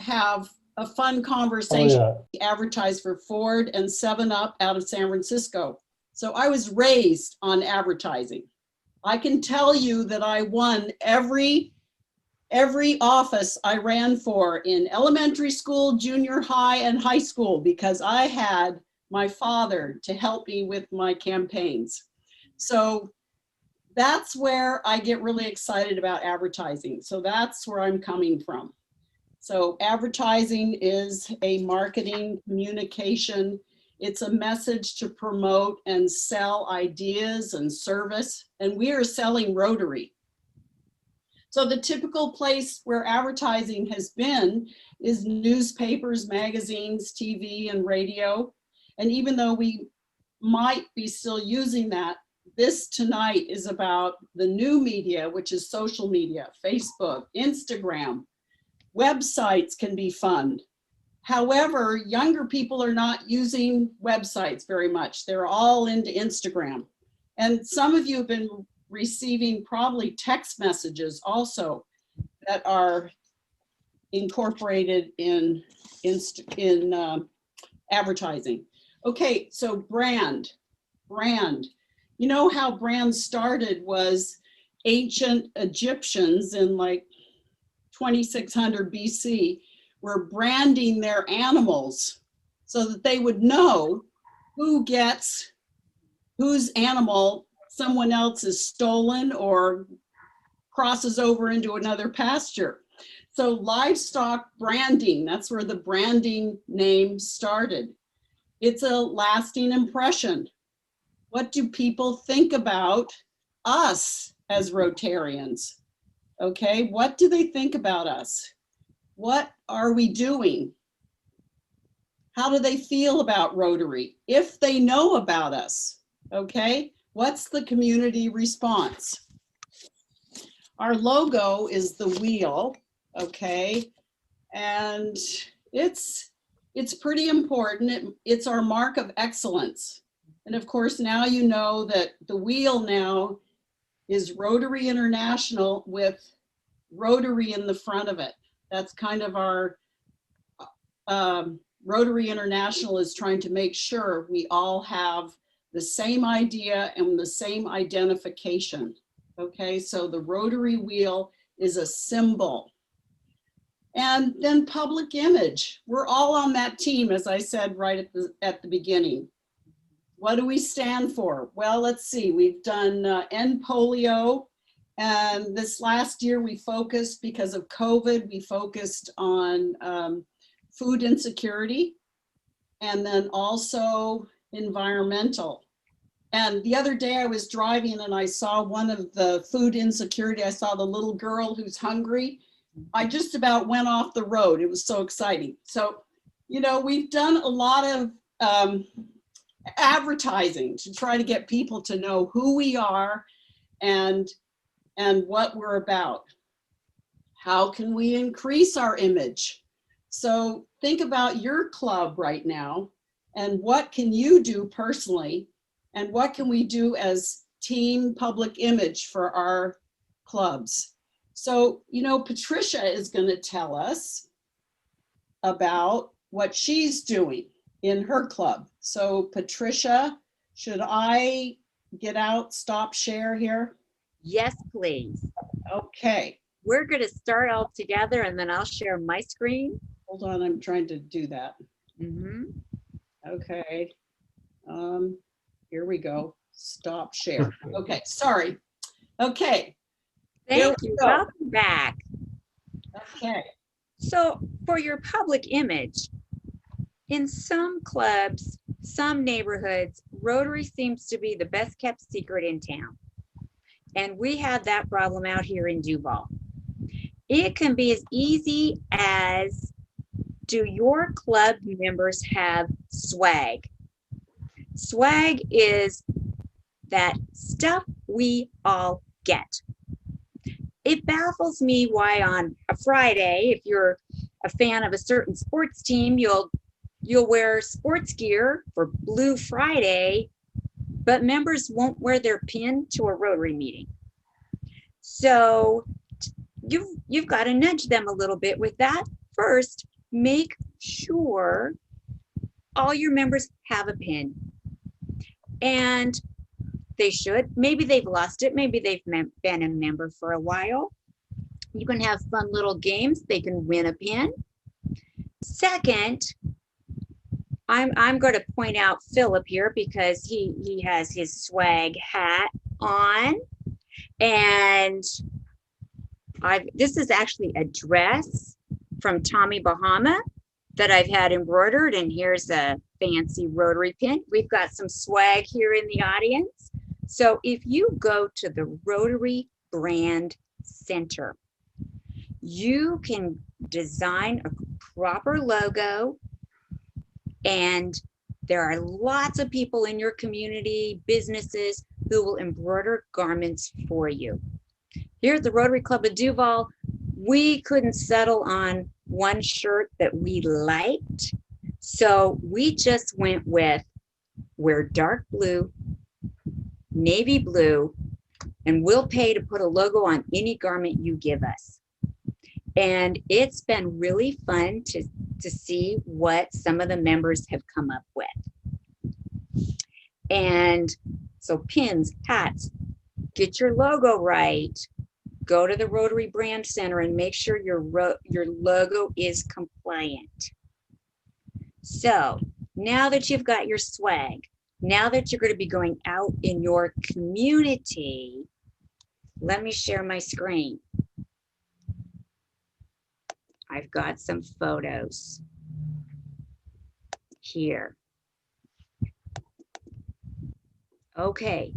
have a fun conversation. Oh, yeah. Advertise for Ford and 7-Up out of San Francisco. So I was raised on advertising. I can tell you that I won every office I ran for in elementary school, junior high, and high school because I had my father to help me with my campaigns. So that's where I get really excited about advertising. So that's where I'm coming from. So advertising is a marketing communication. It's a message to promote and sell ideas and service. And we are selling Rotary. So the typical place where advertising has been is newspapers, magazines, TV, and radio. And even though we might be still using that, this tonight is about the new media, which is social media, Facebook, Instagram. Websites can be fun. However, younger people are not using websites very much. They're all into Instagram. And some of you have been receiving probably text messages also that are incorporated in advertising. Okay, so brand. You know how brands started was ancient Egyptians in like 2600 BC were branding their animals so that they would know who gets whose animal someone else has stolen or crosses over into another pasture. So livestock branding, that's where the branding name started. It's a lasting impression. What do people think about us as Rotarians? Okay, what do they think about us? What are we doing? How do they feel about Rotary? If they know about us, okay? What's the community response? Our logo is the wheel, okay? And it's pretty important. It's our mark of excellence. And of course, now you know that the wheel now is Rotary International with Rotary in the front of it. That's kind of our, Rotary International is trying to make sure we all have the same idea and the same identification. Okay, so the Rotary wheel is a symbol. And then public image. We're all on that team, as I said right at the beginning. What do we stand for? Well, let's see, we've done End Polio. And this last year we focused, because of COVID, we focused on food insecurity and then also environmental. And the other day I was driving and I saw one of the food insecurity. I saw the little girl who's hungry. I just about went off the road. It was so exciting. So, you know, we've done a lot of advertising to try to get people to know who we are and what we're about. How can we increase our image? So think about your club right now and what can you do personally and what can we do as team public image for our clubs? So, you know, Patricia is going to tell us about what she's doing in her club. So Patricia, should I get out, stop share here? Yes, please. Okay. We're going to start all together and then I'll share my screen. Hold on, I'm trying to do that. Mm-hmm. Okay. Here we go. Stop share. Okay, sorry. Okay. Thank you. Welcome back. Okay. So for your public image, in some clubs, some neighborhoods, Rotary seems to be the best kept secret in town. And we have that problem out here in Duval. It can be as easy as, do your club members have swag? Swag is that stuff we all get. It baffles me why on a Friday, if you're a fan of a certain sports team, you'll wear sports gear for Blue Friday, but members won't wear their pin to a Rotary meeting. So you've got to nudge them a little bit with that. First, make sure all your members have a pin. And they should. Maybe they've lost it. Maybe they've been a member for a while. You can have fun little games. They can win a pin. Second, I'm going to point out Philip here because he has his swag hat on. And this is actually a dress from Tommy Bahama that I've had embroidered, and here's a fancy Rotary pin. We've got some swag here in the audience. So if you go to the Rotary Brand Center, you can design a proper logo, and there are lots of people in your community, businesses, who will embroider garments for you. Here at the Rotary Club of Duval, we couldn't settle on one shirt that we liked. So we just went with wear dark blue, navy blue, and we'll pay to put a logo on any garment you give us. And it's been really fun to see what some of the members have come up with. And so pins, hats, get your logo right. Go to the Rotary Brand Center and make sure your logo is compliant. So now that you've got your swag, now that you're going to be going out in your community, let me share my screen. I've got some photos here. Okay,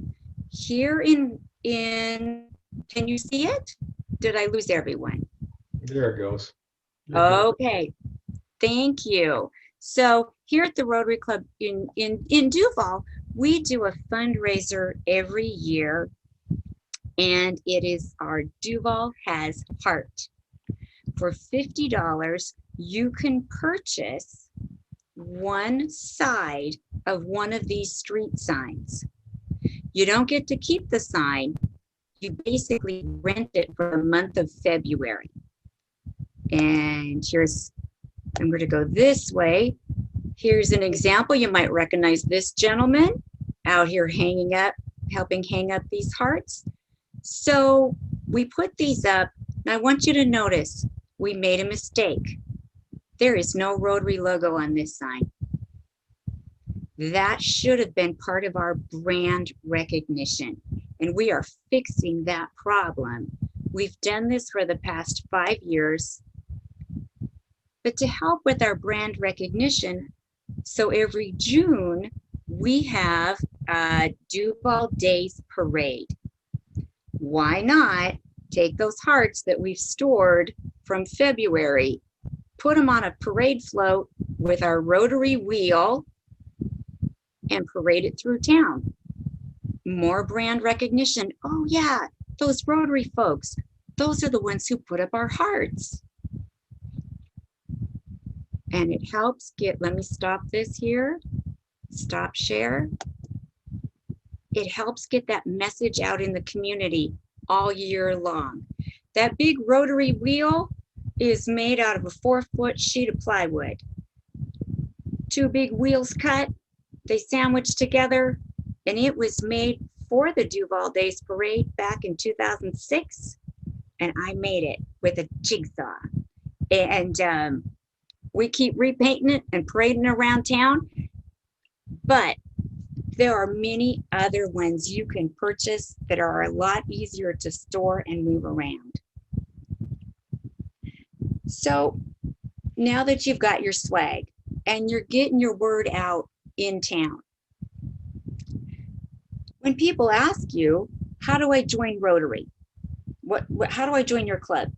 here in, can you see it? Did I lose everyone? There it goes. Okay, thank you. So here at the Rotary Club in Duval, we do a fundraiser every year, and it is our Duval Has Heart. For $50, you can purchase one side of one of these street signs. You don't get to keep the sign. You basically rent it for the month of February. And here's, I'm going to go this way. Here's an example. You might recognize this gentleman out here hanging up, helping hang up these hearts. So we put these up, and I want you to notice we made a mistake. There is no Rotary logo on this sign. That should have been part of our brand recognition, and we are fixing that problem. We've done this for the past 5 years, but to help with our brand recognition, so every June we have a Duval Days Parade. Why not take those hearts that we've stored from February, put them on a parade float with our Rotary wheel, and parade it through town. More brand recognition. Oh yeah, those Rotary folks, those are the ones who put up our hearts. And it helps get, let me stop this here, stop share. It helps get that message out in the community all year long. That big Rotary wheel is made out of a 4-foot sheet of plywood. 2 big wheels cut, they sandwiched together, and it was made for the Duval Days Parade back in 2006, and I made it with a jigsaw. And we keep repainting it and parading around town, but there are many other ones you can purchase that are a lot easier to store and move around. So now that you've got your swag and you're getting your word out in town, when people ask you, how do I join Rotary? How do I join your club?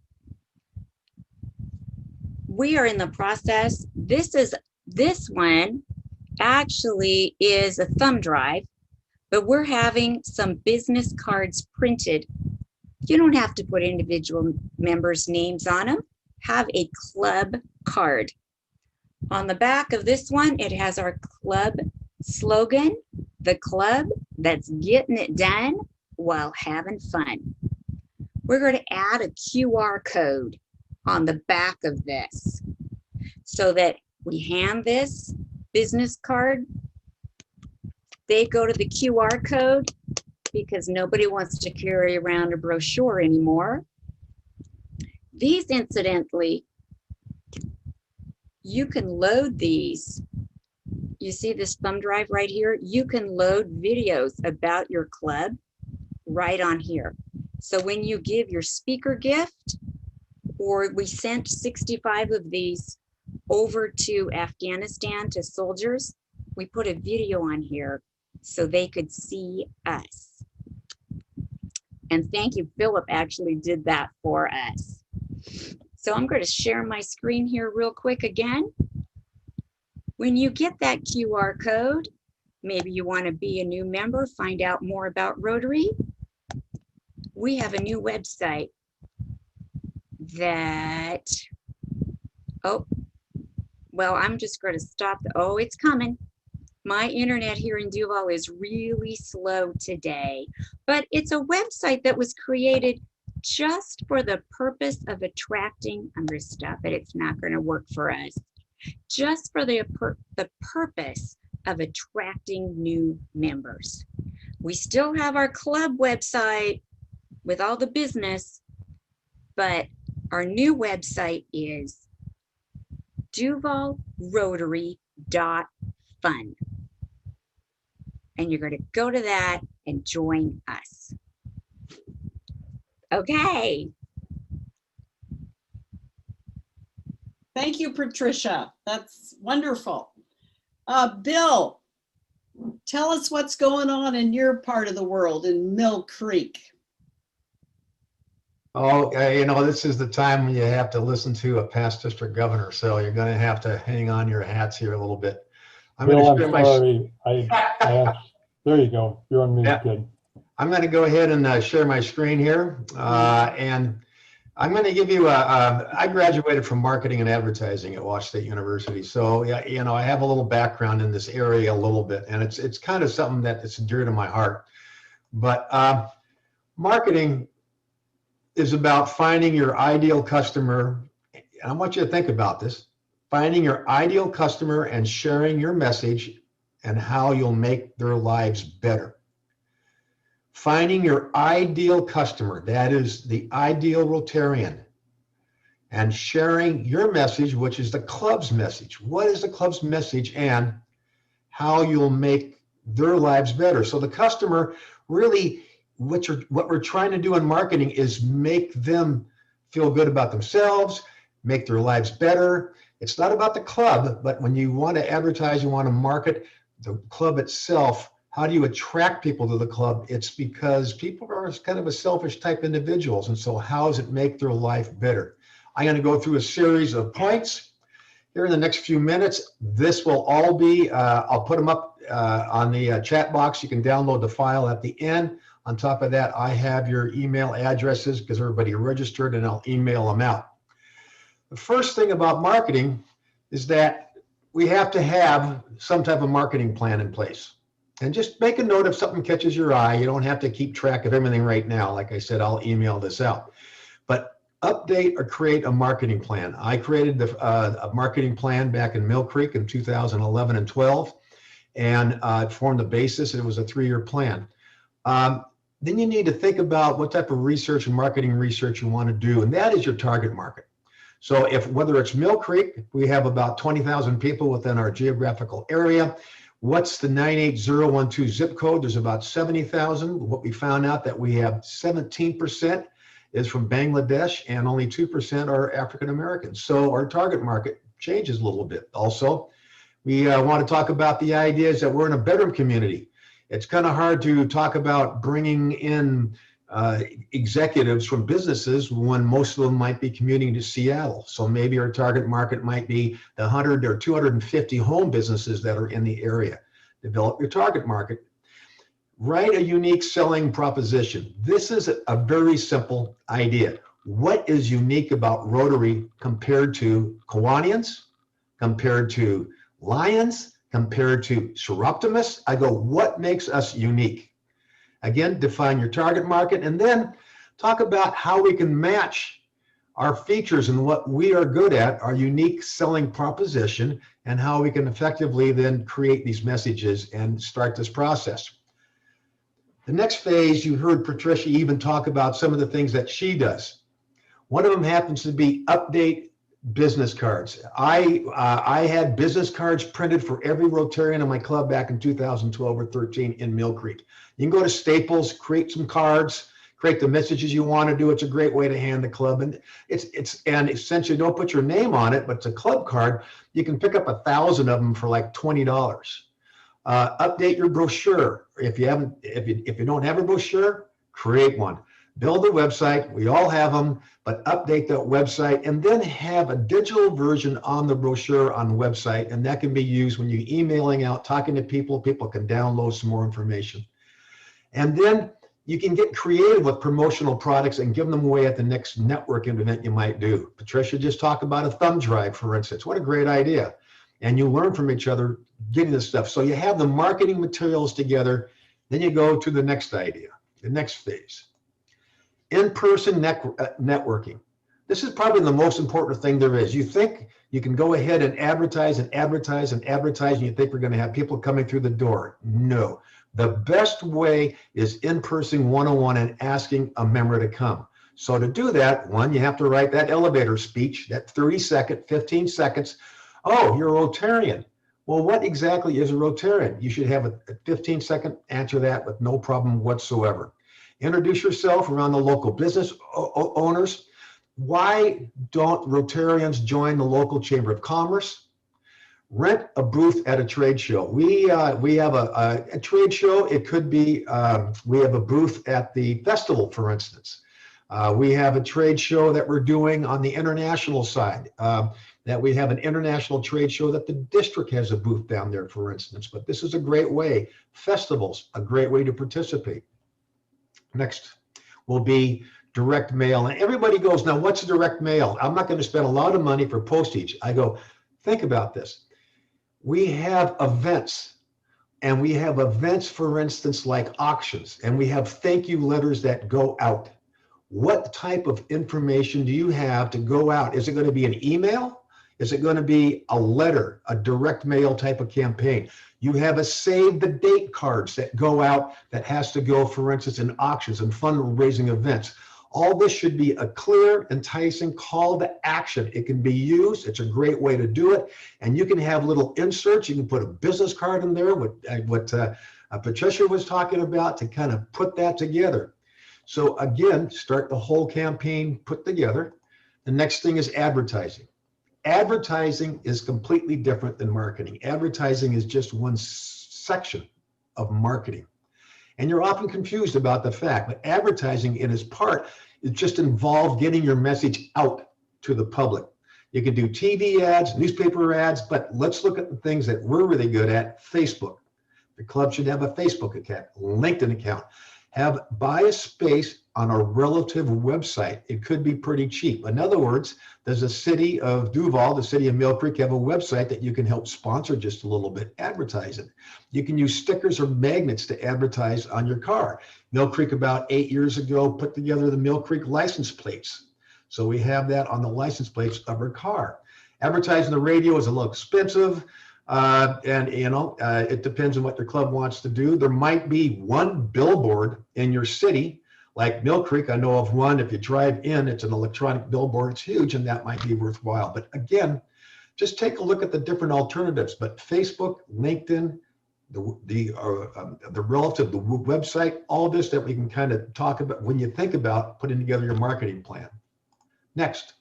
We are in the process. This one actually is a thumb drive, but we're having some business cards printed. You don't have to put individual members' names on them. Have a club card. On the back of this one, it has our club slogan, the club that's getting it done while having fun. We're going to add a QR code on the back of this. so that we hand this business card. They go to the QR code because nobody wants to carry around a brochure anymore. These, incidentally, you can load these. You see this thumb drive right here? You can load videos about your club right on here. So when you give your speaker gift, or we sent 65 of these over to Afghanistan to soldiers, we put a video on here so they could see us. And thank you, Philip actually did that for us. So I'm going to share my screen here real quick again. When you get that QR code, maybe you want to be a new member, find out more about Rotary. We have a new website that, oh, well, I'm just going to stop. Oh, it's coming. My internet here in Duval is really slow today, but it's a website that was created just for the purpose of attracting, I'm going to stop it, it's not going to work for us, just for the purpose of attracting new members. We still have our club website with all the business, but our new website is duvalrotary.fun. And you're going to go to that and join us. Okay. Thank you, Patricia. That's wonderful. Bill, tell us what's going on in your part of the world in Mill Creek. Oh, you know, this is the time when you have to listen to a past district governor, so you're going to have to hang on your hats here a little bit. Bill, I'm sorry. There you go. You're on mute, Yeah. kid. I'm going to go ahead and share my screen here, and I'm going to give you I graduated from marketing and advertising at Wash State University, so yeah, you know, I have a little background in this area a little bit, and it's kind of something that is dear to my heart. But marketing is about finding your ideal customer. And I want you to think about this: finding your ideal customer and sharing your message and how you'll make their lives better. Finding your ideal customer, that is the ideal Rotarian, and sharing your message, which is the club's message. What is the club's message and how you'll make their lives better? So the customer really, what we're trying to do in marketing is make them feel good about themselves, make their lives better. It's not about the club, but when you want to advertise, you want to market the club itself. How do you attract people to the club? It's because people are kind of a selfish type individuals. And so how does it make their life better? I'm going to go through a series of points here in the next few minutes. This will all be, I'll put them up on the chat box. You can download the file at the end. On top of that, I have your email addresses because everybody registered, and I'll email them out. The first thing about marketing is that we have to have some type of marketing plan in place. And just make a note if something catches your eye. You don't have to keep track of everything right now. Like I said, I'll email this out. But update or create a marketing plan. I created a marketing plan back in Mill Creek in 2011 and 12, and it formed the basis. It was a 3-year plan. Then you need to think about what type of research and marketing research you want to do, and that is your target market. So whether it's Mill Creek, we have about 20,000 people within our geographical area. What's the 98012 zip code? There's about 70,000. What we found out that we have 17% is from Bangladesh and only 2% are African Americans. So our target market changes a little bit. Also, we want to talk about the ideas that we're in a bedroom community. It's kind of hard to talk about bringing in executives from businesses when most of them might be commuting to Seattle. So maybe our target market might be the 100 or 250 home businesses that are in the area. Develop your target market. Write a unique selling proposition. This is a very simple idea. What is unique about Rotary compared to Kiwanians, compared to Lions, compared to Seroptimists? I go, what makes us unique? Again, define your target market, and then talk about how we can match our features and what we are good at, our unique selling proposition, and how we can effectively then create these messages and start this process. The next phase, you heard Patricia even talk about some of the things that she does. One of them happens to be update business cards. I had business cards printed for every Rotarian in my club back in 2012 or 13 in Mill Creek. You can go to Staples, create some cards, create the messages you want to do. It's a great way to hand the club, and and essentially don't put your name on it, but it's a club card. You can pick up 1,000 of them for like $20. Update your brochure. If you don't have a brochure, create one. Build a website. We all have them, but update that website and then have a digital version on the brochure on the website, and that can be used when you're emailing out, talking to people. People can download some more information, and then you can get creative with promotional products and give them away at the next networking event you might do. Patricia just talked about a thumb drive, for instance. What a great idea. And you learn from each other getting this stuff. So you have the marketing materials together, then you go to the next idea, the next phase. In-person networking. This is probably the most important thing there is. You think you can go ahead and advertise and advertise and advertise, and you think we're going to have people coming through the door. No. The best way is in-person one-on-one and asking a member to come. So to do that, one, you have to write that elevator speech, that 30-second, 15 seconds. Oh, you're a Rotarian. Well, what exactly is a Rotarian? You should have a 15-second answer that with no problem whatsoever. Introduce yourself around the local business owners. Why don't Rotarians join the local Chamber of Commerce? Rent a booth at a trade show. We have a trade show. It could be, we have a booth at the festival, for instance. We have a trade show that we're doing on the international side, that we have an international trade show that the district has a booth down there, for instance. But this is a great way. Festivals, a great way to participate. Next will be direct mail. And everybody goes, now what's direct mail? I'm not going to spend a lot of money for postage. I go, think about this. We have events, and we have events, for instance, like auctions, and we have thank you letters that go out. What type of information do you have to go out? Is it going to be an email? Is it going to be a letter, a direct mail type of campaign? You have a save the date cards that go out that has to go, for instance, in auctions and fundraising events. All this should be a clear, enticing call to action. It can be used. It's a great way to do it. And you can have little inserts. You can put a business card in there, what Patricia was talking about, to kind of put that together. So again, start the whole campaign put together. The next thing is advertising. Advertising is completely different than marketing. Advertising is just one section of marketing. And you're often confused about the fact that advertising in its part is just involved getting your message out to the public. You can do TV ads, newspaper ads, but let's look at the things that we're really good at. Facebook. The club should have a Facebook account, LinkedIn account. Buy a space on a relative website. It could be pretty cheap. In other words, does the city of Duval, the city of Mill Creek, have a website that you can help sponsor just a little bit, advertise it? You can use stickers or magnets to advertise on your car. Mill Creek about 8 years ago put together the Mill Creek license plates. So we have that on the license plates of our car. Advertising the radio is a little expensive. And it depends on what your club wants to do. There might be one billboard in your city, like Mill Creek. I know of one. If you drive in, it's an electronic billboard. It's huge, and that might be worthwhile. But again, just take a look at the different alternatives. But Facebook, LinkedIn, the relative, the website, all this that we can kind of talk about when you think about putting together your marketing plan. Next,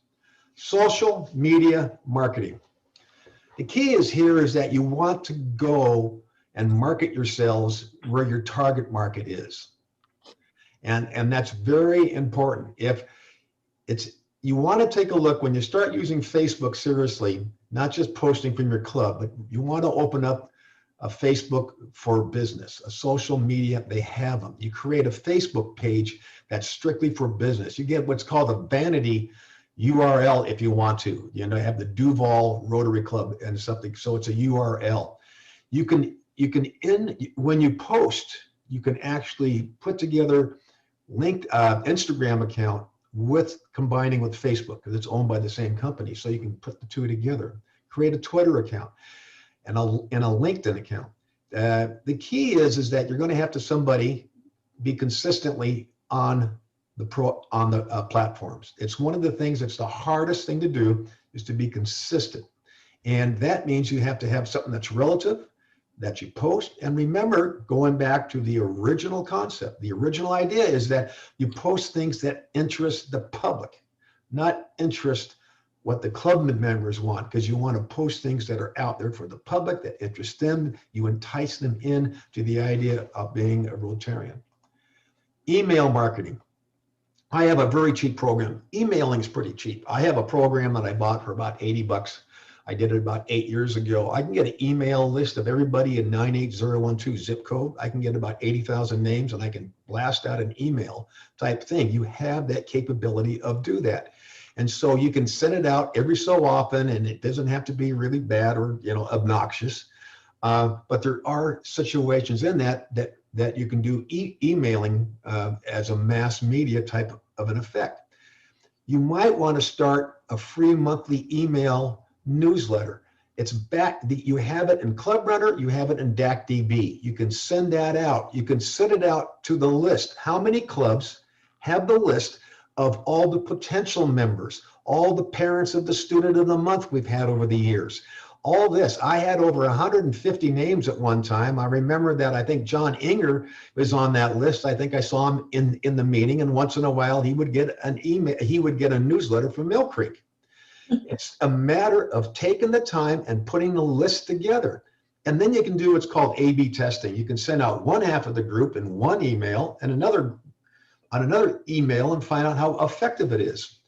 social media marketing. The key is that you want to go and market yourselves where your target market is. And that's very important. If you want to take a look when you start using Facebook seriously, not just posting from your club, but you want to open up a Facebook for business, a social media, they have them. You create a Facebook page that's strictly for business. You get what's called a vanity URL if you want to. You know, have the Duval Rotary Club and something, so it's a URL. You can when you post, you can actually put together linked Instagram account with combining with Facebook because it's owned by the same company. So you can put the two together, create a Twitter account and a LinkedIn account. The key is that you're going to have to somebody be consistently on the platforms. It's one of the things that's the hardest thing to do is to be consistent. And that means you have to have something that's relative, that you post. And remember, going back to the original concept, the original idea is that you post things that interest the public, not interest what the club members want, because you want to post things that are out there for the public, that interest them. You entice them in to the idea of being a Rotarian. Email marketing. I have a very cheap program. Emailing is pretty cheap. I have a program that I bought for about 80 bucks. I did it about 8 years ago. I can get an email list of everybody in 98012 zip code. I can get about 80,000 names and I can blast out an email type thing. You have that capability of do that. And so you can send it out every so often and it doesn't have to be really bad or, you know, obnoxious. But there are situations in that you can do emailing as a mass media type of an effect. You might want to start a free monthly email newsletter. It's you have it in Club Runner, you have it in DACDB. You can send that out. You can send it out to the list. How many clubs have the list of all the potential members, all the parents of the student of the month we've had over the years? All this, I had over 150 names at one time. I remember that I think John Inger was on that list. I think I saw him in the meeting, and once in a while he would get an email, he would get a newsletter from Mill Creek. It's a matter of taking the time and putting the list together. And then you can do what's called A/B testing. You can send out one half of the group in one email and another on another email and find out how effective it is.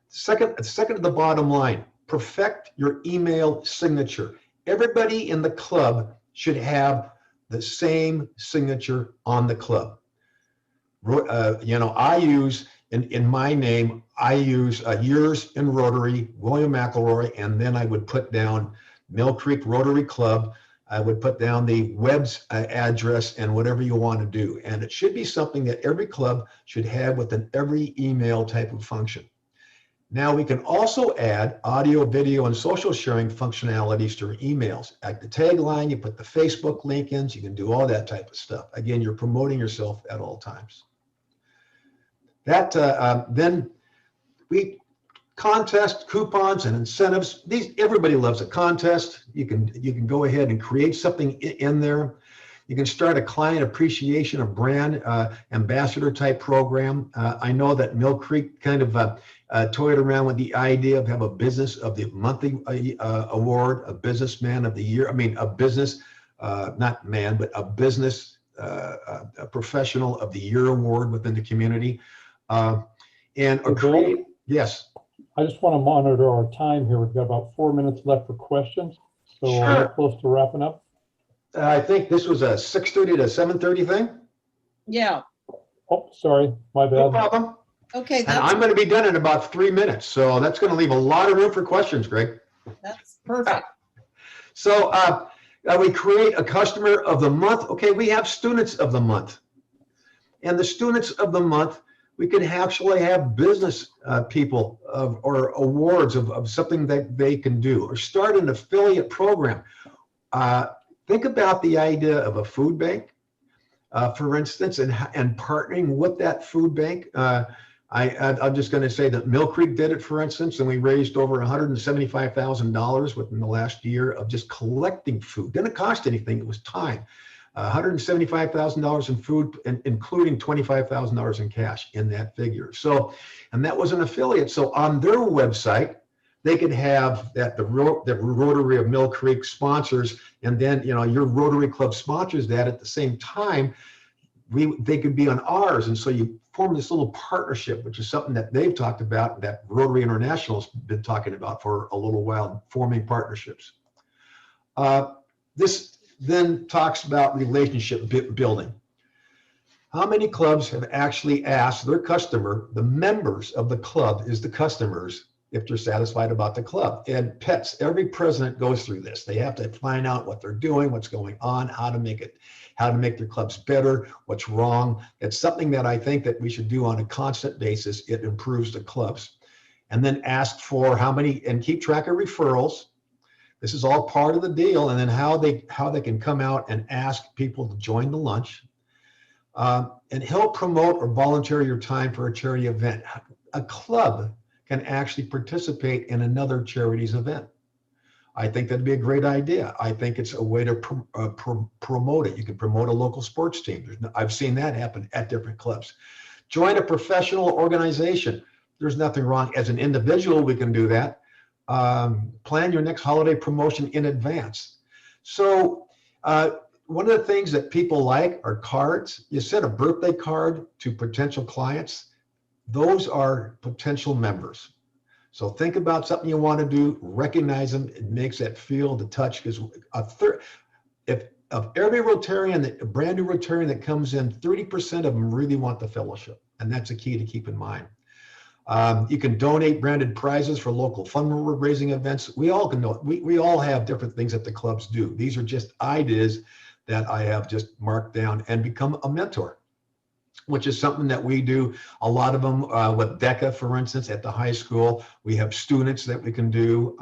Second to the bottom line, perfect your email signature. Everybody in the club should have the same signature on the club. You know, I use in my name, I use yours in Rotary, William McElroy, and then I would put down Mill Creek Rotary Club. I would put down the web's address and whatever you want to do. And it should be something that every club should have within every email type of function. Now we can also add audio, video, and social sharing functionalities to your emails. At the tagline, you put the Facebook link in, so you can do all that type of stuff. Again, you're promoting yourself at all times. That then we contest, coupons, and incentives. Everybody loves a contest. You can go ahead and create something in there. You can start a client appreciation or brand ambassador type program. I know that Mill Creek kind of toyed around with the idea of have a business of the monthly award, a businessman of the year. I mean, a business, not man, but a business a professional of the year award within the community. Yes. I just want to monitor our time here. We've got about 4 minutes left for questions. So Sure. we're close to wrapping up. I think this was a 6:30 to 7:30 thing. Yeah, Oh, sorry, my No bad. problem. okay, And I'm going to be done in about 3 minutes. So that's going to leave a lot of room for questions, Greg. that's perfect. So we create a customer of the month. Okay, we have students of the month. And the students of the month, we could actually have business people or awards of something that they can do, or start an affiliate program. Think about the idea of a food bank, for instance, and partnering with that food bank. I'm just going to say that Mill Creek did it, for instance, and we raised over $175,000 within the last year of just collecting food. Didn't cost anything, it was time. $175,000 in food, including $25,000 in cash in that figure. So, and that was an affiliate. So on their website, they could have that the Rotary of Mill Creek sponsors, and then your Rotary Club sponsors that at the same time. They could be on ours, and so you form this little partnership, which is something that they've talked about, that Rotary International's been talking about for a little while, forming partnerships. This then talks about relationship building. How many clubs have actually asked their customer, the members of the club is the customers, if they're satisfied about the club. And pets, every president goes through this. They have to find out what they're doing, what's going on, how to make their clubs better, what's wrong. It's something that I think that we should do on a constant basis. It improves the clubs. And then ask for how many, and keep track of referrals. This is all part of the deal. And then how they can come out and ask people to join the lunch, and help promote or volunteer your time for a charity event. A club can actually participate in another charity's event. I think that'd be a great idea. I think it's a way to promote it. You can promote a local sports team. I've seen that happen at different clubs. Join a professional organization. There's nothing wrong. As an individual, we can do that. Plan your next holiday promotion in advance. So one of the things that people like are cards. You send a birthday card to potential clients. Those are potential members. So think about something you want to do, recognize them. It makes that feel, the touch, because if of every Rotarian, a brand new Rotarian that comes in, 30% of them really want the fellowship. And that's a key to keep in mind. You can donate branded prizes for local fundraising events. We all can know, we all have different things that the clubs do. These are just ideas that I have just marked down, and become a mentor, which is something that we do. A lot of them with DECA, for instance, at the high school, we have students that we can do,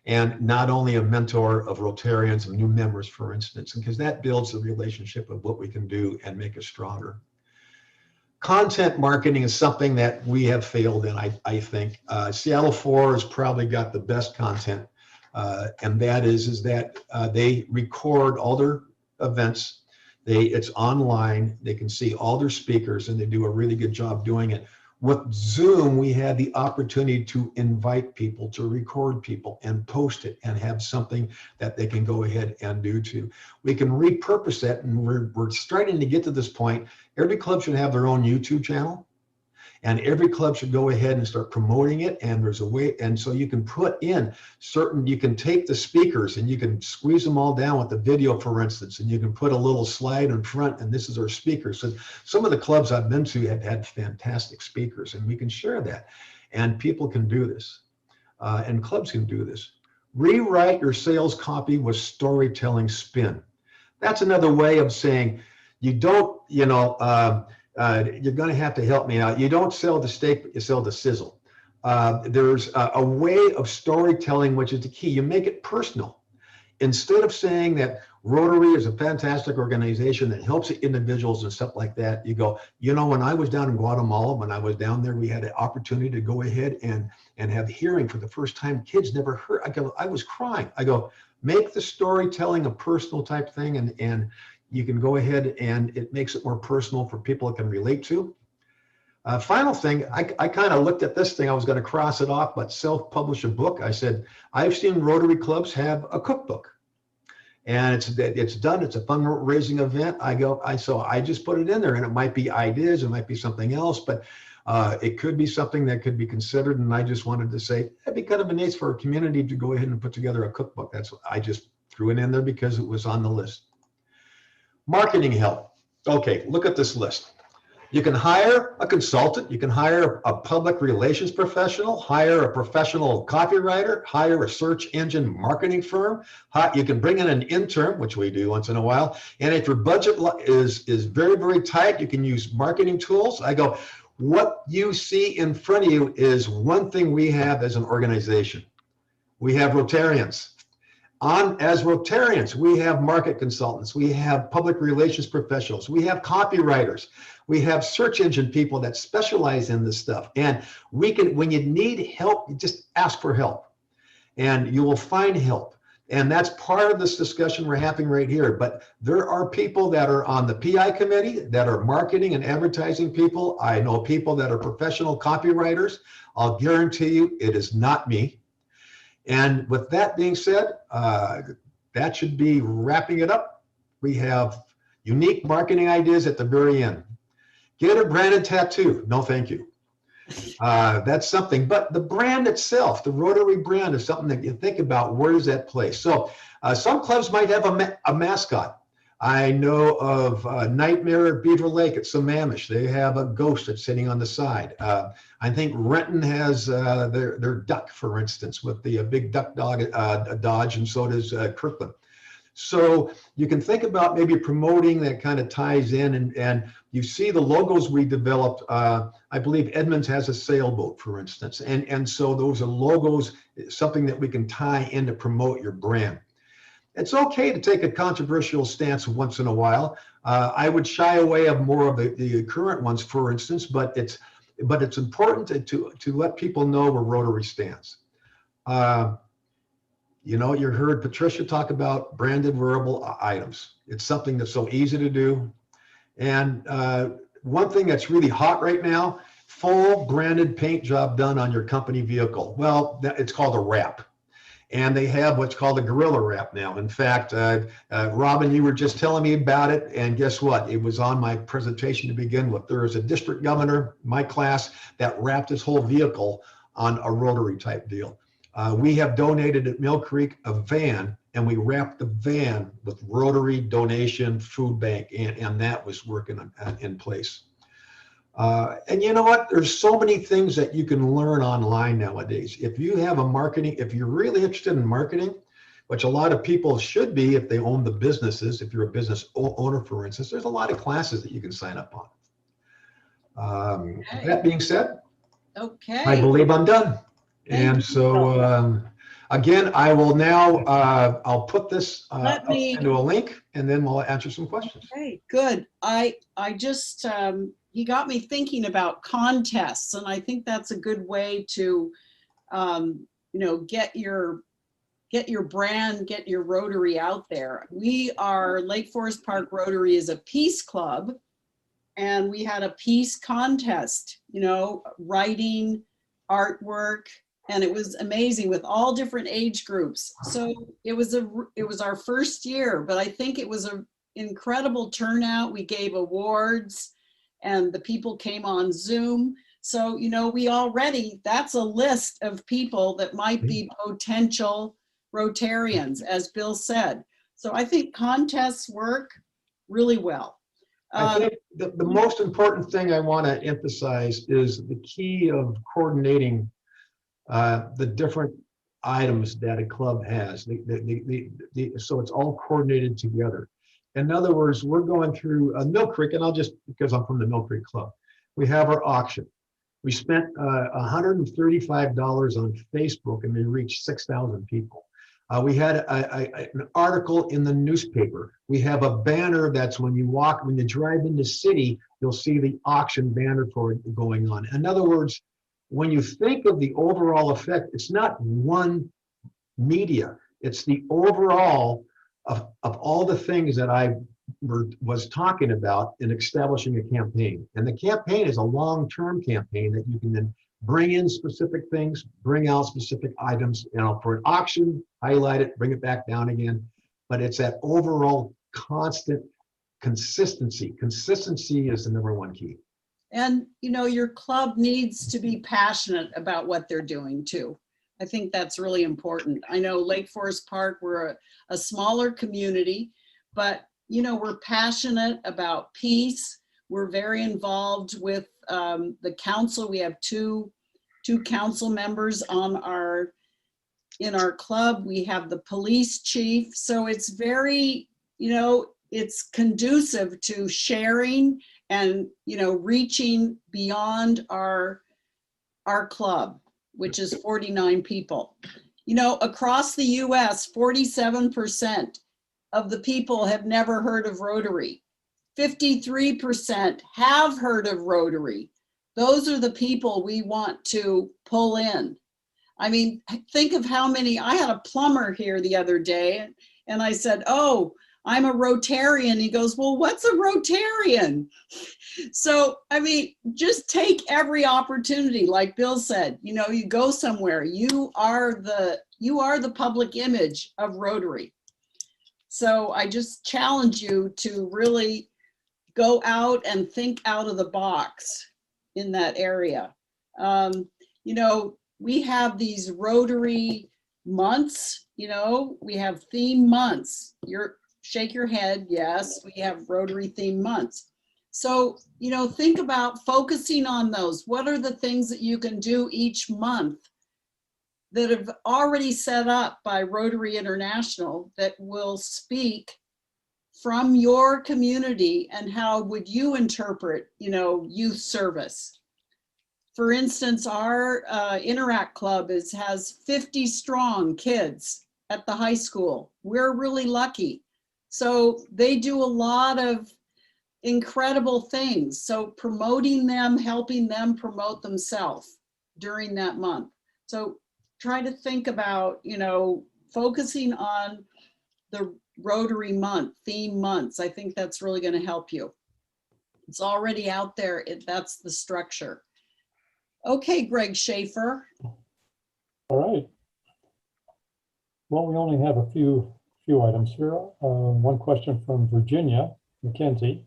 and not only a mentor of Rotarians and new members, for instance, because that builds the relationship of what we can do and make us stronger. Content marketing is something that we have failed in, I think. Seattle 4 has probably got the best content, and that is that they record all their events. It's online. They can see all their speakers, and they do a really good job doing it. With Zoom, we had the opportunity to invite people, to record people and post it, and have something that they can go ahead and do too. We can repurpose that, and we're starting to get to this point. Every club should have their own YouTube channel, and every club should go ahead and start promoting it. And there's a way, and so you can put in you can take the speakers and you can squeeze them all down with the video, for instance, and you can put a little slide in front, and this is our speakers. So some of the clubs I've been to have had fantastic speakers, and we can share that, and people can do this, and clubs can do this. Rewrite your sales copy with storytelling spin. That's another way of saying, you don't, you're going to have to help me out. You don't sell the steak, but you sell the sizzle. There's a way of storytelling, which is the key. You make it personal. Instead of saying that Rotary is a fantastic organization that helps individuals and stuff like that, you go, when I was down in Guatemala, when I was down there, we had an opportunity to go ahead and have hearing for the first time. Kids never heard. I was crying. I go, make the storytelling a personal type thing, and you can go ahead, and it makes it more personal for people that can relate to. Final thing, I kind of looked at this thing. I was going to cross it off, but self-publish a book. I said, I've seen Rotary clubs have a cookbook, and it's done. It's a fundraising event. So I just put it in there, and it might be ideas, it might be something else, but it could be something that could be considered. And I just wanted to say, it'd be kind of nice for a community to go ahead and put together a cookbook. That's what I just threw it in there because it was on the list. Marketing help. Okay, look at this list. You can hire a consultant. You can hire a public relations professional, hire a professional copywriter, hire a search engine marketing firm. You can bring in an intern, which we do once in a while. And if your budget is very, very tight, you can use marketing tools. I go, what you see in front of you is one thing we have as an organization. We have Rotarians. As Rotarians, we have market consultants, we have public relations professionals, we have copywriters, we have search engine people that specialize in this stuff. And we can, when you need help, you just ask for help, and you will find help. And that's part of this discussion we're having right here. But there are people that are on the PI committee that are marketing and advertising people. I know people that are professional copywriters. I'll guarantee you it is not me. And with that being said, that should be wrapping it up. We have unique marketing ideas at the very end. Get a branded tattoo. No, thank you. That's something. But the brand itself, the Rotary brand, is something that you think about. Where does that place? So some clubs might have a mascot. I know of Nightmare at Beaver Lake at Sammamish. They have a ghost that's sitting on the side. I think Renton has their duck, for instance, with the big duck dodge, and so does Kirkland. So you can think about maybe promoting that kind of ties in, and you see the logos we developed. I believe Edmonds has a sailboat, for instance, and so those are logos, something that we can tie in to promote your brand. It's okay to take a controversial stance once in a while. I would shy away of more of the current ones, for instance, but it's important to let people know where Rotary stands. You know, you heard Patricia talk about branded wearable items. It's something that's so easy to do. And one thing that's really hot right now, full branded paint job done on your company vehicle. Well, it's called a wrap. And they have what's called a Gorilla Wrap now. In fact, Robin, you were just telling me about it, and guess what? It was on my presentation to begin with. There is a district governor, my class, that wrapped his whole vehicle on a Rotary type deal. We have donated at Mill Creek a van, and we wrapped the van with Rotary donation food bank, and that was working in place. And you know what? There's so many things that you can learn online nowadays. If you have a marketing, if you're really interested in marketing, which a lot of people should be if they own the businesses, if you're a business owner, for instance, there's a lot of classes that you can sign up on. Okay. That being said, Okay. I believe I'm done. Thank And so, again, I will now, I'll put this Let me- into a link, and then we'll answer some questions. Okay, good. I just, you got me thinking about contests, and I think that's a good way to, you know, get your brand, get your Rotary out there. Lake Forest Park Rotary is a peace club, and we had a peace contest, you know, writing, artwork, and it was amazing with all different age groups. So it was our first year, but I think it was an incredible turnout. We gave awards, and the people came on Zoom. So, you know, that's a list of people that might be potential Rotarians, as Bill said. So I think contests work really well. I think the most important thing I want to emphasize is the key of coordinating the different items that a club has. So it's all coordinated together. In other words, we're going through Mill Creek, and because I'm from the Mill Creek Club, we have our auction. We spent $135 on Facebook, and we reached 6,000 people. We had an article in the newspaper. We have a banner that's when you drive in the city, you'll see the auction banner for it going on. In other words, when you think of the overall effect, it's not one media, it's the overall of all the things that I was talking about in establishing a campaign. And the campaign is a long-term campaign that you can then bring in specific things, bring out specific items, you know, for an auction, highlight it, bring it back down again. But it's that overall constant consistency. Consistency is the #1 key. And, you know, your club needs to be passionate about what they're doing too. I think that's really important. I know Lake Forest Park, we're a smaller community, but, you know, we're passionate about peace. We're very involved with the council. We have two council members in our club. We have the police chief. So it's very, you know, it's conducive to sharing and, you know, reaching beyond our club, which is 49 people. You know, across the US, 47% of the people have never heard of Rotary. 53% have heard of Rotary. Those are the people we want to pull in. I mean, think of how many. I had a plumber here the other day, and I said, "Oh, I'm a Rotarian." He goes, "Well, what's a Rotarian?" So, I mean, just take every opportunity. Like Bill said, you know, you go somewhere, you are the public image of Rotary. So I just challenge you to really go out and think out of the box in that area. You know, we have these Rotary months, you know, we have theme months. shake your head. Yes, we have Rotary themed months. So, think about focusing on those. What are the things that you can do each month that have already set up by Rotary International that will speak from your community, and how would you interpret, youth service? For instance, our Interact Club has 50 strong kids at the high school. We're really lucky. So they do a lot of incredible things. So promoting them, helping them promote themselves during that month. So try to think about, focusing on the Rotary month, theme months. I think that's really going to help you. It's already out there. That's the structure. Okay, Greg Schaefer. All right. Well, we only have a few items here. One question from Virginia McKenzie.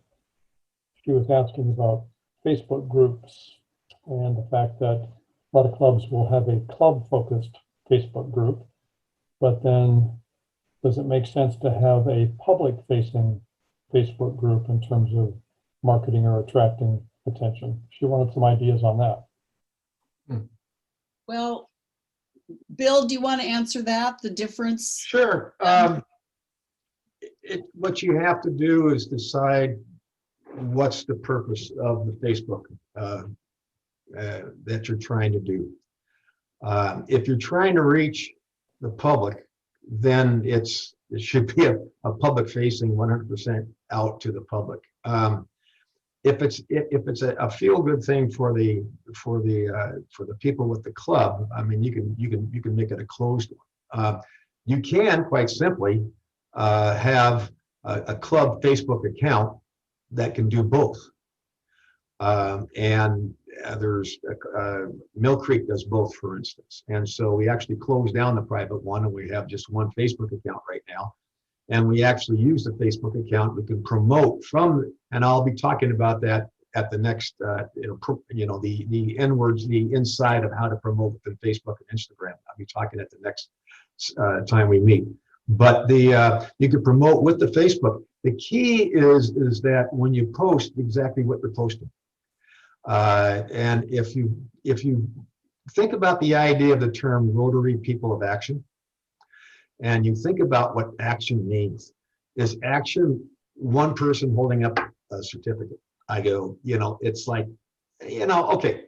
She was asking about Facebook groups and the fact that a lot of clubs will have a club-focused Facebook group, but then does it make sense to have a public-facing Facebook group in terms of marketing or attracting attention? She wanted some ideas on that. Well, Bill, do you want to answer that, the difference? Sure. What you have to do is decide what's the purpose of the Facebook that you're trying to do. If you're trying to reach the public, then it should be a public facing 100% out to the public. If it's a feel good thing for the people with the club, I mean, you can make it a closed one. You can quite simply have a club Facebook account that can do both. And there's Mill Creek does both, for instance. And so we actually closed down the private one, and we have just one Facebook account right now. And we actually use the Facebook account. We can promote from, and I'll be talking about that at the next, the inwards, the inside of how to promote within Facebook and Instagram. I'll be talking at the next time we meet. But you can promote with the Facebook. The key is that when you post, exactly what you're posting. And if you think about the idea of the term Rotary People of Action, and you think about what action means, is action one person holding up a certificate? I go, it's like, okay,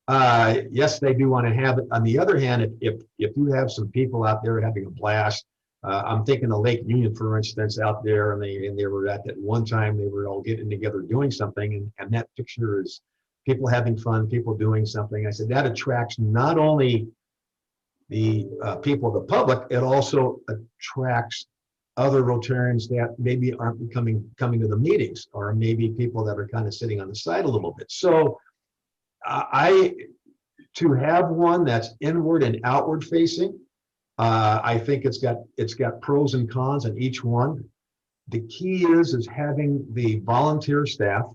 yes, they do want to have it. On the other hand, if you have some people out there having a blast, I'm thinking of Lake Union, for instance, out there, and they were at that one time, they were all getting together doing something, and that picture is people having fun, people doing something. I said that attracts not only the people of the public, it also attracts other Rotarians that maybe aren't coming to the meetings, or maybe people that are kind of sitting on the side a little bit. So to have one that's inward and outward facing, I think it's got pros and cons in each one. The key is having the volunteer staff,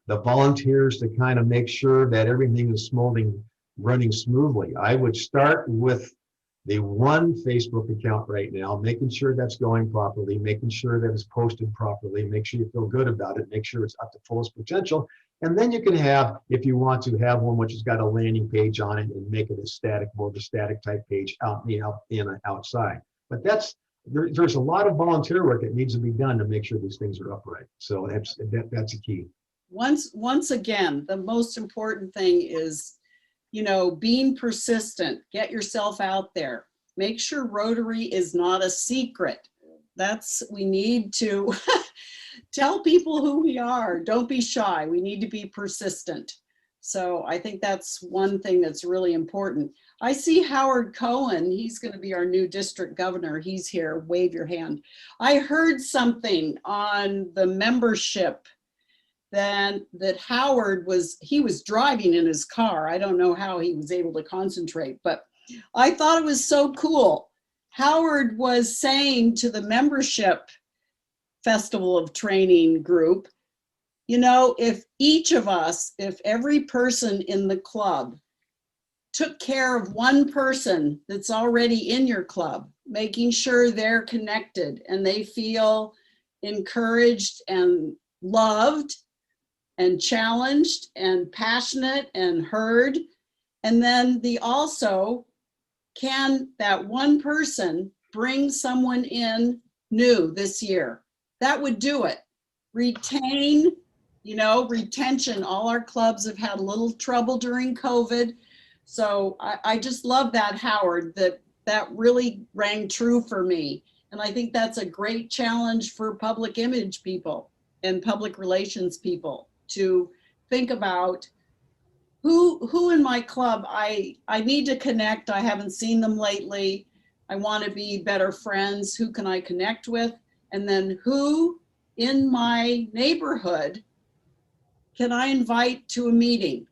the volunteers to kind of make sure that everything is running smoothly. I would start with the one Facebook account right now, making sure that's going properly, making sure that it's posted properly, make sure you feel good about it, make sure it's up to fullest potential. And then you can have, if you want to have one which has got a landing page on it, and make it more of a static type page outside. But there's a lot of volunteer work that needs to be done to make sure these things are upright. So that's a key. Once again, the most important thing is, being persistent. Get yourself out there. Make sure Rotary is not a secret. We need to tell people who we are. Don't be shy. We need to be persistent. So I think that's one thing that's really important. I see Howard Cohen. He's going to be our new district governor. He's here. Wave your hand. I heard something on the membership that Howard was driving in his car. I don't know how he was able to concentrate, but I thought it was so cool. Howard was saying to the membership Festival of Training group, if each of us, if every person in the club took care of one person that's already in your club, making sure they're connected and they feel encouraged and loved and challenged and passionate and heard. And then can that one person bring someone in new this year? That would do it. Retain, retention. All our clubs have had a little trouble during COVID. So I just love that, Howard, that really rang true for me. And I think that's a great challenge for public image people and public relations people to think about who in my club I need to connect. I haven't seen them lately. I want to be better friends. Who can I connect with? And then who in my neighborhood can I invite to a meeting?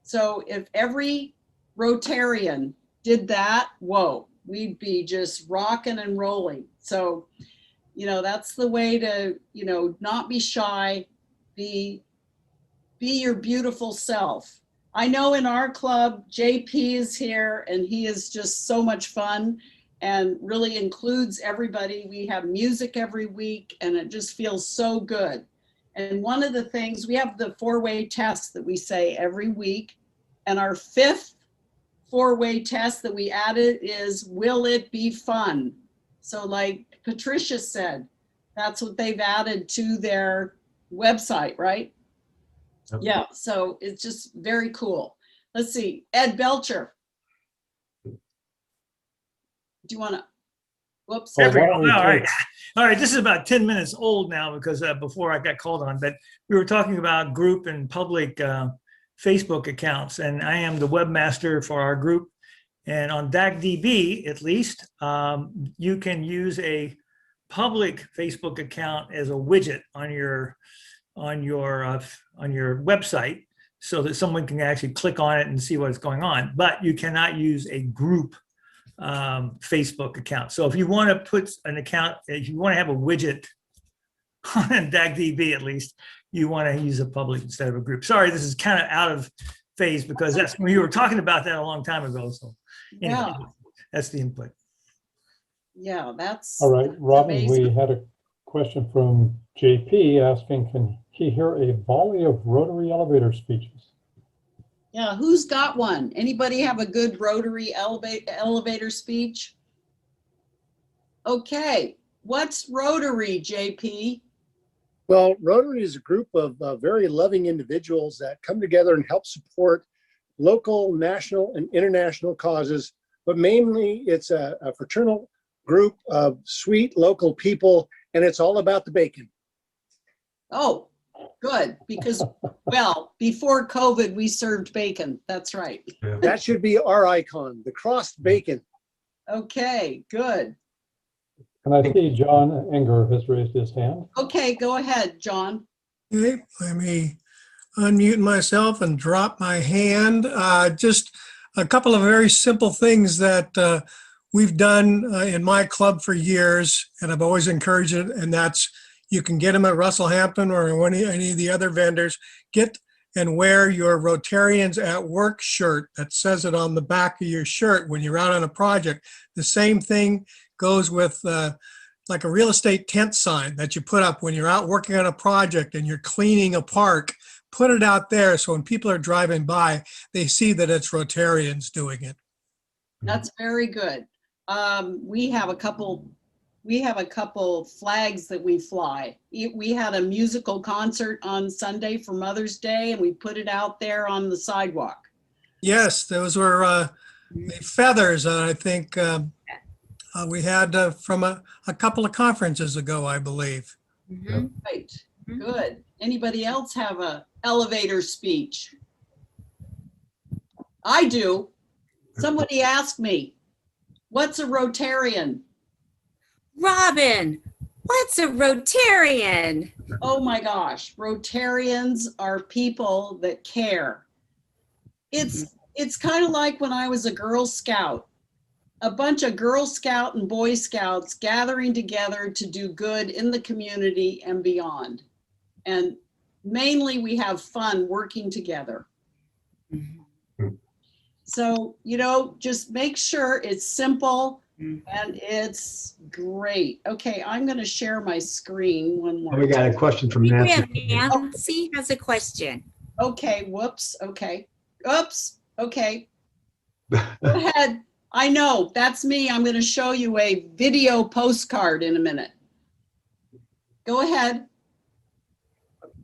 So if every Rotarian did that, whoa, we'd be just rocking and rolling. So, that's the way to, not be shy, be your beautiful self. I know in our club, JP is here and he is just so much fun and really includes everybody. We have music every week and it just feels so good. And one of the things, we have the 4-way test that we say every week. And our 5th 4-way test that we added is, will it be fun? So like Patricia said, that's what they've added to their website, right? Yep. Yeah, so it's just very cool. Let's see, Ed Belcher. Do you want to, whoops. Well, There we why go. don't we All right. take- All right. This is about 10 minutes old now because before I got called on, but we were talking about group and public Facebook accounts, and I am the webmaster for our group. And on DACDB, at least, you can use a public Facebook account as a widget on your website so that someone can actually click on it and see what's going on. But you cannot use a group Facebook account. So if you want to put an account, if you want to have a widget on DACDB, at least, you want to use a public instead of a group. Sorry, this is kind of out of phase because that's when you were talking about that a long time ago. So anyway, Yeah, that's the input. yeah, that's. All right, that's Robin, amazing. we had a question from JP asking, can he hear a volley of Rotary elevator speeches? Yeah, who's got one? Anybody have a good Rotary elevator speech? Okay, what's Rotary, JP? Well, Rotary is a group of very loving individuals that come together and help support local, national, and international causes. But mainly, it's a fraternal group of sweet local people, and it's all about the bacon. Oh, good, because, well, before COVID, we served bacon. That's right. That should be our icon, the crossed bacon. Okay, good. And I see John Enger has raised his hand. Okay, go ahead, John. Okay, let me unmute myself and drop my hand. Just a couple of very simple things that we've done in my club for years, and I've always encouraged it, and that's you can get them at Russell Hampton or any of the other vendors. Get and wear your Rotarians at Work shirt that says it on the back of your shirt when you're out on a project. The same thing goes with like a real estate tent sign that you put up when you're out working on a project and you're cleaning a park. Put it out there so when people are driving by, they see that it's Rotarians doing it. That's very good. We have a couple flags that we fly. We had a musical concert on Sunday for Mother's Day and we put it out there on the sidewalk. Yes, those were the feathers, I think we had from a couple of conferences ago, I believe. Mhm. Right, good. Anybody else have a elevator speech? I do. Somebody asked me, what's a Rotarian? Robin, what's a Rotarian? Oh my gosh, Rotarians are people that care. It's kind of like when I was a Girl Scout. A bunch of Girl Scout and Boy Scouts gathering together to do good in the community and beyond. And mainly we have fun working together. So, just make sure it's simple. And it's great. Okay, I'm going to share my screen one more We got time. a question from We Nancy. have Nancy has a question. Okay, whoops. Okay. Oops. Okay. Go ahead. I know, that's me. I'm going to show you a video postcard in a minute. Go ahead.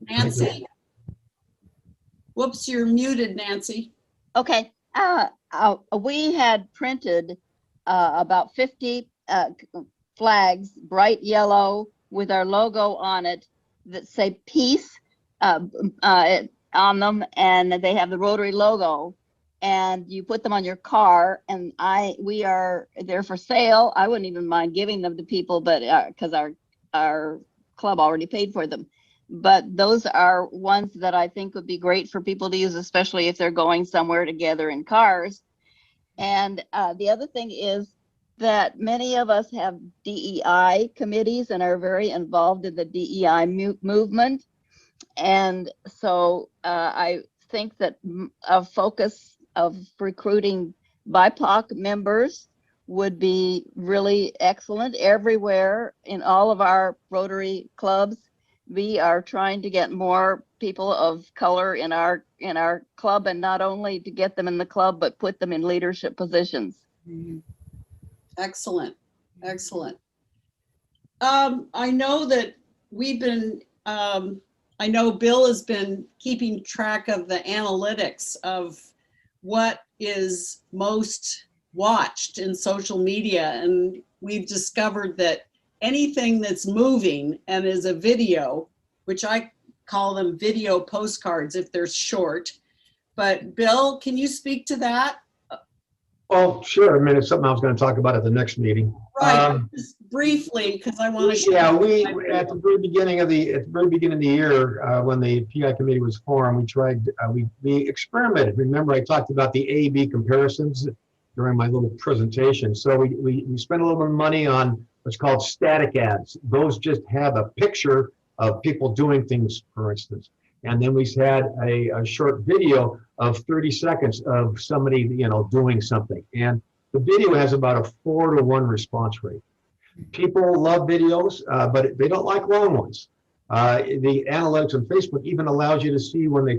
Nancy. Whoops, you're muted, Nancy. Okay, we had printed about 50 flags, bright yellow with our logo on it that say peace on them, and they have the Rotary logo. And you put them on your car, and they're for sale. I wouldn't even mind giving them to people, but because our club already paid for them. But those are ones that I think would be great for people to use, especially if they're going somewhere together in cars. And the other thing is that many of us have DEI committees and are very involved in the DEI movement. And so I think that a focus of recruiting BIPOC members would be really excellent everywhere in all of our Rotary clubs. We are trying to get more people of color in our club, and not only to get them in the club, but put them in leadership positions. Excellent, excellent. I know that we've been, I know Bill has been keeping track of the analytics of what is most watched in social media. And we've discovered that anything that's moving and is a video, which I call them video postcards if they're short. But Bill, can you speak to that? Oh, sure. I mean, it's something I was going to talk about at the next meeting. Right, just briefly, because I want to. Yeah, we at the very beginning of the year, when the PI committee was formed, we tried we experimented. Remember, I talked about the A/B comparisons during my little presentation. So we spent a little bit of money on what's called static ads. Those just have a picture of people doing things, for instance. And then we had a short video of 30 seconds of somebody, doing something. And the video has about a 4-to-1 response rate. People love videos, but they don't like long ones. The analytics on Facebook even allows you to see when they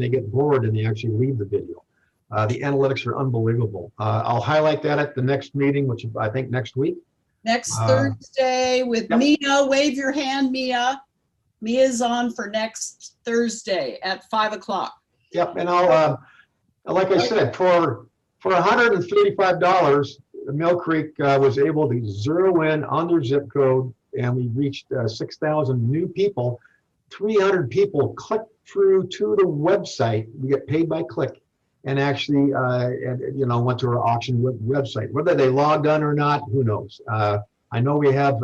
get bored and they actually leave the video. The analytics are unbelievable. I'll highlight that at the next meeting, which I think next week. Next Thursday with Yep. Mia. Wave your hand, Mia. Mia's on for next Thursday at 5 o'clock. Yep, and I'll, like I said, for $135, Mill Creek was able to zero in on their zip code, and we reached 6,000 new people. 300 people clicked through to the website. We get paid by click, and actually, went to our auction website. Whether they logged on or not, who knows? I know we have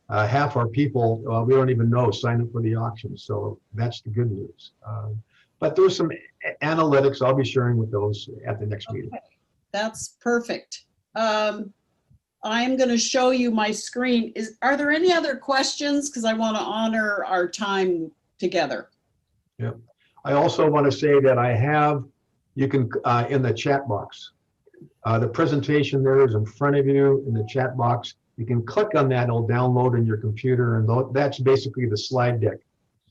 half our people we don't even know sign up for the auction, so that's the good news. But there's some analytics. I'll be sharing with those at the next meeting. Okay. That's perfect. I'm going to show you my screen. Are there any other questions? Because I want to honor our time together. Yep. I also want to say that you can, in the chat box, the presentation there is in front of you in the chat box. You can click on that, it'll download in your computer, and that's basically the slide deck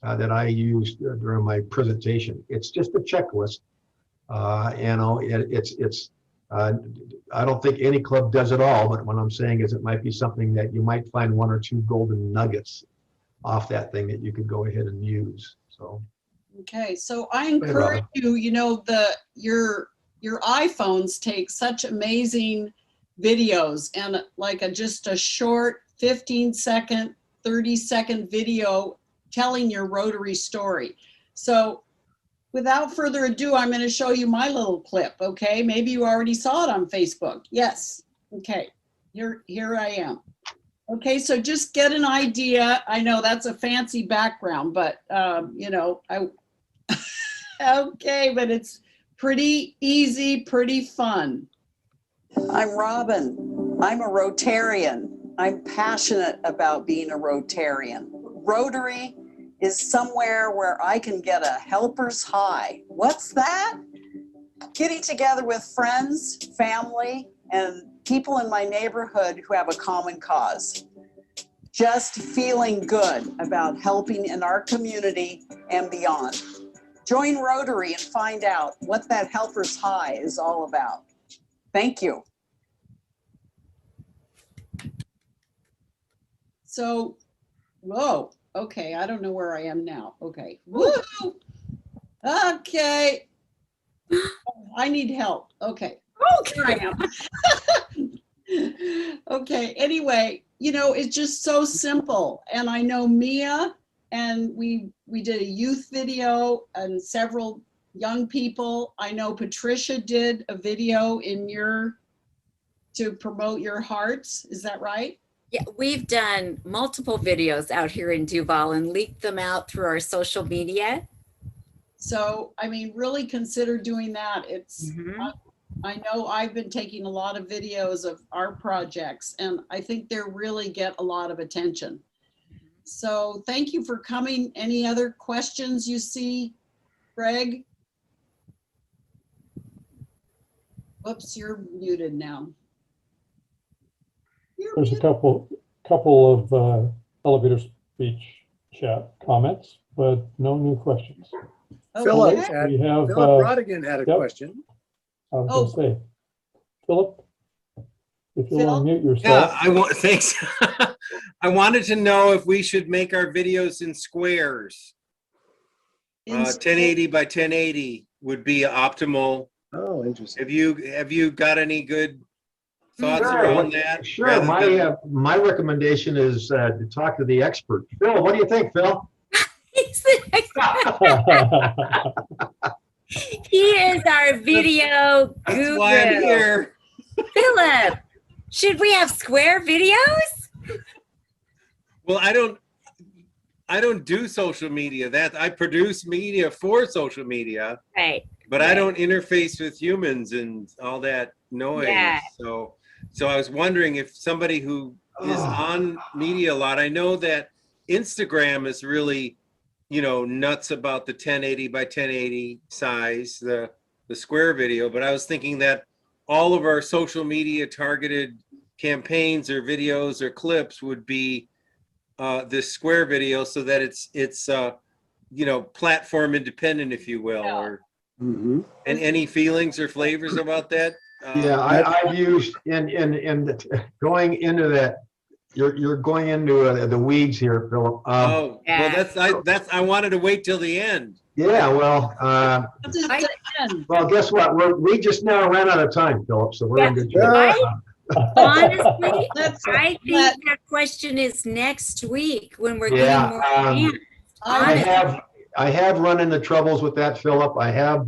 that I used during my presentation. It's just a checklist. I don't think any club does it all, but what I'm saying is it might be something that you might find 1 or 2 golden nuggets off that thing that you could go ahead and use. So. Okay, so I encourage you, your iPhones take such amazing videos, and like just a short 15-second, 30-second video telling your Rotary story. So without further ado, I'm going to show you my little clip, okay? Maybe you already saw it on Facebook. Yes. Okay, here I am. Okay, so just get an idea. I know that's a fancy background, but okay, but it's pretty easy, pretty fun. I'm Robin. I'm a Rotarian. I'm passionate about being a Rotarian. Rotary is somewhere where I can get a helper's high. What's that? Getting together with friends, family, and people in my neighborhood who have a common cause. Just feeling good about helping in our community and beyond. Join Rotary and find out what that Helpers High is all about. Thank you. So, whoa, okay, I don't know where I am now. Okay, woo! Okay. I need help. Okay. Here I am. Okay, anyway, you know, it's just so simple. And I know Mia, and we did a youth video and several young people. I know Patricia did a video to promote your hearts. Is that right? Yeah, we've done multiple videos out here in Duval and leaked them out through our social media. So, I mean, really consider doing that. It's, Mhm. I know I've been taking a lot of videos of our projects, and I think they really get a lot of attention. So thank you for coming. Any other questions you see, Greg? Oops, you're muted now. You're There's a muted. couple of elevator speech chat comments, but no new questions. Philip, Okay. had- We have, Philip Rodigan had a yep. question. I was gonna say, Philip, if you'll Phil? unmute yourself. Yeah, I want, thanks. I wanted to know if we should make our videos in squares. In 1080 by 1080 would be optimal. Oh, interesting. Have you got any good thoughts Sure, around that? Sure, rather than- my recommendation is to talk to the expert. Phil, what do you think, Phil? He's he is our video That's why I'm guru. here. Philip, should we have square videos? Well, I don't do social media. I produce media for social media, Right. but I don't interface with humans and all that noise. Yeah. So I was wondering if somebody who is on media a lot, I know that Instagram is really, nuts about the 1080 by 1080 size, the square video, but I was thinking that all of our social media targeted campaigns or videos or clips would be this square video, so that it's platform independent, if you will. Yeah. Or Mhm. and any feelings or flavors about that? Yeah, I've used in going into that. You're going into the weeds here, Philip. Oh, Yeah. well, I wanted to wait till the end. Yeah, well, Just I- end. well, guess what? We just now ran out of time, Philip. So we're in good shape. Honestly, Let's- I think let- that question is next week when we're Yeah, getting more advanced. I have run into troubles with that, Philip. I have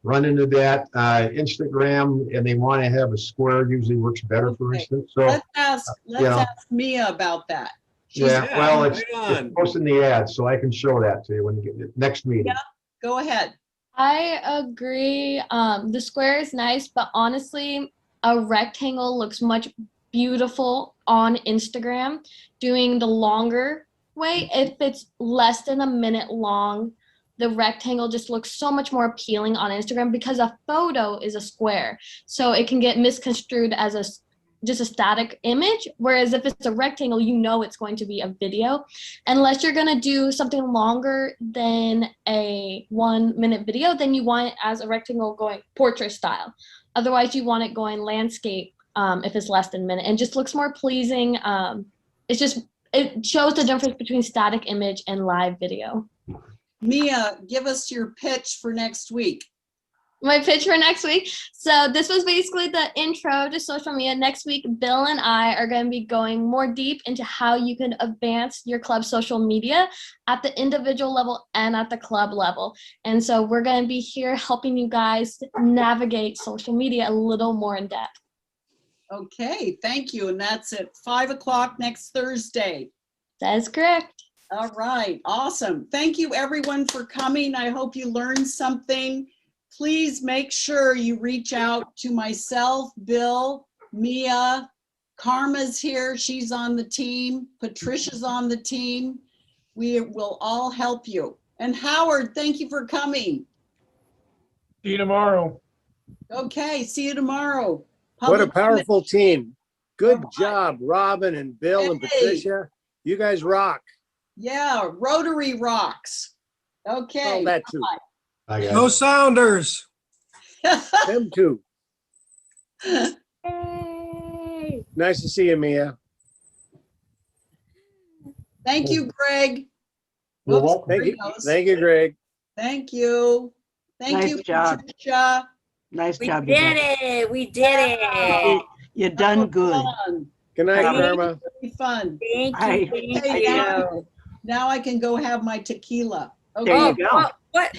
run into that. Instagram, and they want to have a square, usually works better, for Okay. instance. So, Let's ask Yeah. Mia about that. She's- yeah, well, right it's on. posting the ad, so I can show that to you when you get the next meeting. Yeah. Go ahead. I agree. The square is nice, but honestly, a rectangle looks much beautiful on Instagram. Doing the longer way, if it's less than a minute long, the rectangle just looks so much more appealing on Instagram because a photo is a square. So it can get misconstrued as just a static image. Whereas if it's a rectangle, it's going to be a video. Unless you're going to do something longer than a 1 minute video, then you want it as a rectangle going portrait style. Otherwise, you want it going landscape if it's less than a minute, and just looks more pleasing. It shows the difference between static image and live video. Mia, give us your pitch for next week. My pitch for next week. So this was basically the intro to social media. Next week, Bill and I are going to be going more deep into how you can advance your club's social media at the individual level and at the club level. And so we're going to be here helping you guys navigate social media a little more in depth. Okay, thank you. And that's at 5 o'clock next Thursday. That is correct. All right, awesome. Thank you everyone for coming. I hope you learned something. Please make sure you reach out to myself, Bill, Mia, Karma's here. She's on the team. Patricia's on the team. We will all help you. And Howard, thank you for coming. See you tomorrow. Okay, see you tomorrow. What a Public powerful team. Good All right. job, Robin and Bill and Hey. Patricia. You guys rock. Yeah, Rotary rocks. Okay. Oh, that too. I No got it. Sounders. Them too. Yay! Nice to see you, Mia. Thank you, Greg. You're Whoops, welcome. Thank you. there he goes. Thank you, Greg. Thank you. Thank Nice you, job. Patricia. Nice We job. did you guys. it. We did Yeah. it. You That done was good. fun. Good night, Thank Karma. Really fun. Thank Hi. you. Thank Hey, you. now I can go have my tequila. There Okay. you go. What?